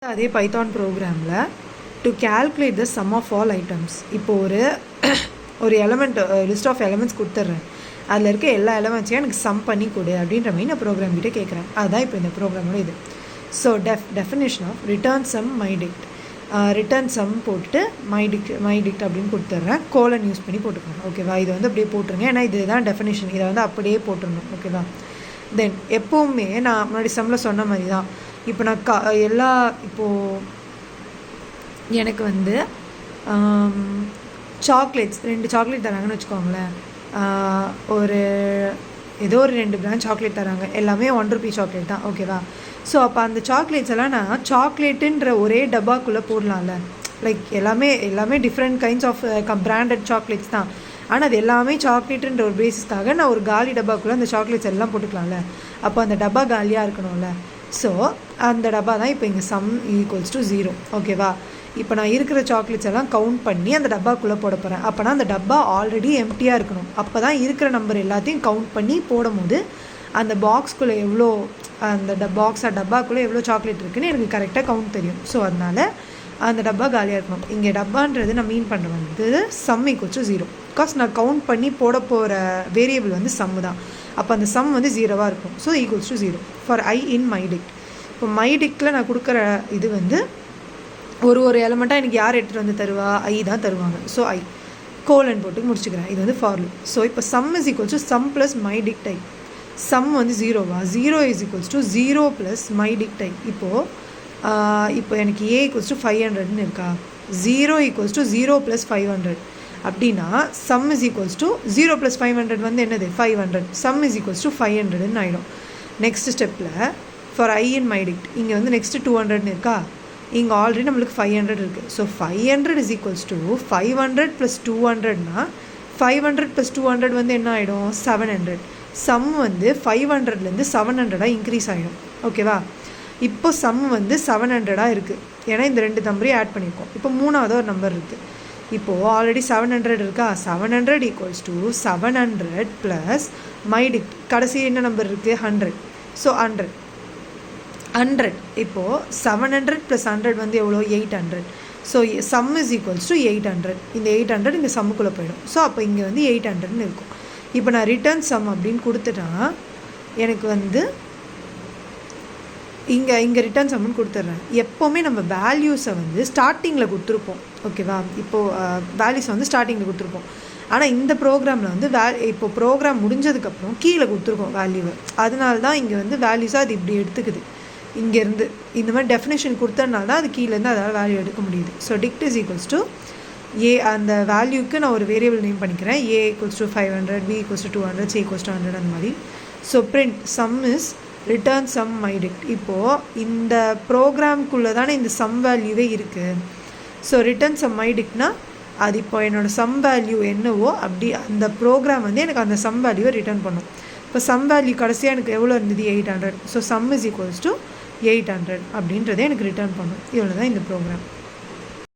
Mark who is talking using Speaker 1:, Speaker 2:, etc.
Speaker 1: அதே பைத்தான் ப்ரோக்ராமில் to calculate the sum of all items. இப்போ ஒரு எலமெண்ட் லிஸ்ட் ஆஃப் எலமெண்ட்ஸ் கொடுத்துட்றேன். அதில் இருக்க எல்லா எலமெண்ட்ஸையும் எனக்கு சம் பண்ணி கொடு அப்படின்ற மாதிரி நான் ப்ரோக்ராம் கிட்டே கேட்குறேன். அதுதான் இப்போ இந்த ப்ரோக்ராமோட இது. So definition of return sum my dict. Return sum போட்டுட்டு மைடிக்ட் அப்படின்னு கொடுத்துட்றேன். கோலன் யூஸ் பண்ணி போட்டுக்கோங்க. ஓகேவா? இது அப்படியே போட்டுருங்க. ஏன்னா இதுதான் டெஃபினேஷன். இதை அப்படியே போட்டுடணும். ஓகேவா? தென் எப்போவுமே நான் முன்னாடி சம்மில் சொன்ன மாதிரி தான். இப்போ நான் இப்போது எனக்கு சாக்லேட்ஸ் 2 சாக்லேட் தராங்கன்னு வச்சுக்கோங்களேன். ஏதோ ஒரு 2 பிராண்ட் சாக்லேட் தராங்க. எல்லாமே 1 ரூபி சாக்லேட் தான். ஓகேவா? ஸோ அப்போ அந்த சாக்லேட்ஸ் எல்லாம் நான் சாக்லேட்டுன்ற ஒரே டப்பாக்குள்ளே போடலாம்ல. லைக் எல்லாமே different kinds of branded chocolates தான். ஆனால் அது எல்லாமே சாக்லேட்டுன்ற ஒரு பேசிஸ்க்காக நான் ஒரு காலி டப்பாக்குள்ளே அந்த சாக்லேட்ஸ் எல்லாம் போட்டுக்கலாம்ல. அப்போ அந்த டப்பா காலியாக இருக்கணும்ல. ஸோ அந்த டப்பா தான் இப்போ இங்கே சம் ஈக்குவல்ஸ் டு 0. ஓகேவா? இப்போ நான் இருக்கிற சாக்லேட்ஸ் எல்லாம் கவுண்ட் பண்ணி அந்த டப்பாக்குள்ளே போட போகிறேன். அப்போனா அந்த டப்பா ஆல்ரெடி எம்டியாக இருக்கணும். அப்போ தான் இருக்கிற நம்பர் எல்லாத்தையும் கவுண்ட் பண்ணி போடும்போது அந்த பாக்ஸ்குள்ளே எவ்வளோ டப்பாக்குள்ளே எவ்வளோ சாக்லேட் இருக்குதுன்னு எனக்கு கரெக்டாக கவுண்ட் தெரியும். ஸோ அதனால் அந்த டப்பா காலியாக இருக்கணும். இங்கே டப்பான்றது நான் மீன் பண்ணுறது சம் ஈக்குவல்ஸ் டு 0. பிகாஸ் நான் கவுண்ட் பண்ணி போட போகிற வேரியபிள் சம்மு தான். அப்போ அந்த சம் 0வாக இருக்கும். So equals to 0 for I இன் மைடிக்ட். இப்போ மைடிக்டில் நான் கொடுக்குற இது ஒரு எலமெண்ட்டாக எனக்கு யார் எடுத்துகிட்டு வந்து தருவா? ஐ தான் தருவாங்க. ஸோ ஐ கோலன் போட்டு முடிச்சுக்கிறேன். இது ஃபார் லூப். ஸோ இப்போ sum is equals to sum plus my dict i. Sum 0வா? 0 is equals to 0 plus my dict i. இப்போ எனக்கு ஏ ஈக்குவல்ஸ் டு 500ன்னு இருக்கா? 0 ஈக்குவல்ஸ் டு 0 ப்ளஸ் 500 அப்படின்னா some is equals to 0 plus 500 என்னது? 500. சம் இஸ் ஈக்குவல்ஸ் டு 500ன்னு ஆகிடும். Next ஸ்டெப்பில் for I இன் மைடிக்ட் இங்கே next 200ன்னு இருக்கா? இங்கே ஆல்ரெடி நம்மளுக்கு 500 இருக்குது. So 500 is equals to 500 plus 200னா 500 ப்ளஸ் 200 என்ன ஆகிடும்? 700. சம் 500லேருந்து 700ஆக இன்க்ரீஸ் ஆகிடும். ஓகேவா? இப்போ சம் 700ஆக இருக்குது. ஏன்னா இந்த 2 நம்பரையும் ஆட் பண்ணியிருக்கோம். இப்போ 3வது ஒரு நம்பர் இருக்குது. இப்போது ஆல்ரெடி 700 இருக்கா? 700 ஈக்குவல்ஸ் டு 700 ப்ளஸ் மைடிக்ட் கடைசி என்ன நம்பர் இருக்குது? 100. ஸோ 100. இப்போது 700 ப்ளஸ் 100 எவ்வளோ? 800. So some is equals to 800. இந்த 800 இந்த சம்முக்குள்ளே போயிடும். ஸோ அப்போ இங்கே 800ன்னு இருக்கும். இப்போ நான் ரிட்டர்ன் சம் அப்படின்னு கொடுத்துட்டா எனக்கு இங்கே ரிட்டர்ன் சம்னு கொடுத்துட்றேன். எப்போவுமே நம்ம வேல்யூஸை ஸ்டார்டிங்கில் கொடுத்துருப்போம். ஓகேவா? இப்போது வேல்யூஸை ஸ்டார்டிங்கில் கொடுத்துருப்போம். ஆனால் இந்த ப்ரோக்ராமில் இப்போ ப்ரோக்ராம் முடிஞ்சதுக்கப்புறம் கீழே கொடுத்துருக்கோம் வேல்யூவை. அதனால தான் இங்கே வேல்யூஸாக அது இப்படி எடுத்துக்குது. இங்கேருந்து இந்த மாதிரி டெஃபினேஷன் கொடுத்ததுனால தான் அது கீழேருந்து அதால் வேல்யூ எடுக்க முடியுது. So dict is equals to a. அந்த வேல்யூக்கு நான் ஒரு வேரியபிள் நேம் பண்ணிக்கிறேன். A equals to 500, b equals to 200, c equals to 100 அந்த மாதிரி. So print sum is return sum my dict. இப்போது இந்த ப்ரோக்ராம்குள்ளே தானே இந்த சம் வேல்யூவே இருக்குது. ஸோ ரிட்டர்ன் சம் மைடிக்ட்னா அது இப்போ என்னோடய சம் வேல்யூ என்னவோ அப்படி அந்த ப்ரோக்ராம் எனக்கு அந்த சம் வேல்யூவை ரிட்டர்ன் பண்ணும். இப்போ சம் வேல்யூ கடைசியாக எனக்கு எவ்வளோ இருந்தது? 800. So some is equals to 800 அப்படின்றதே எனக்கு ரிட்டர்ன் பண்ணும். இவ்வளோ தான் இந்த ப்ரோக்ராம்.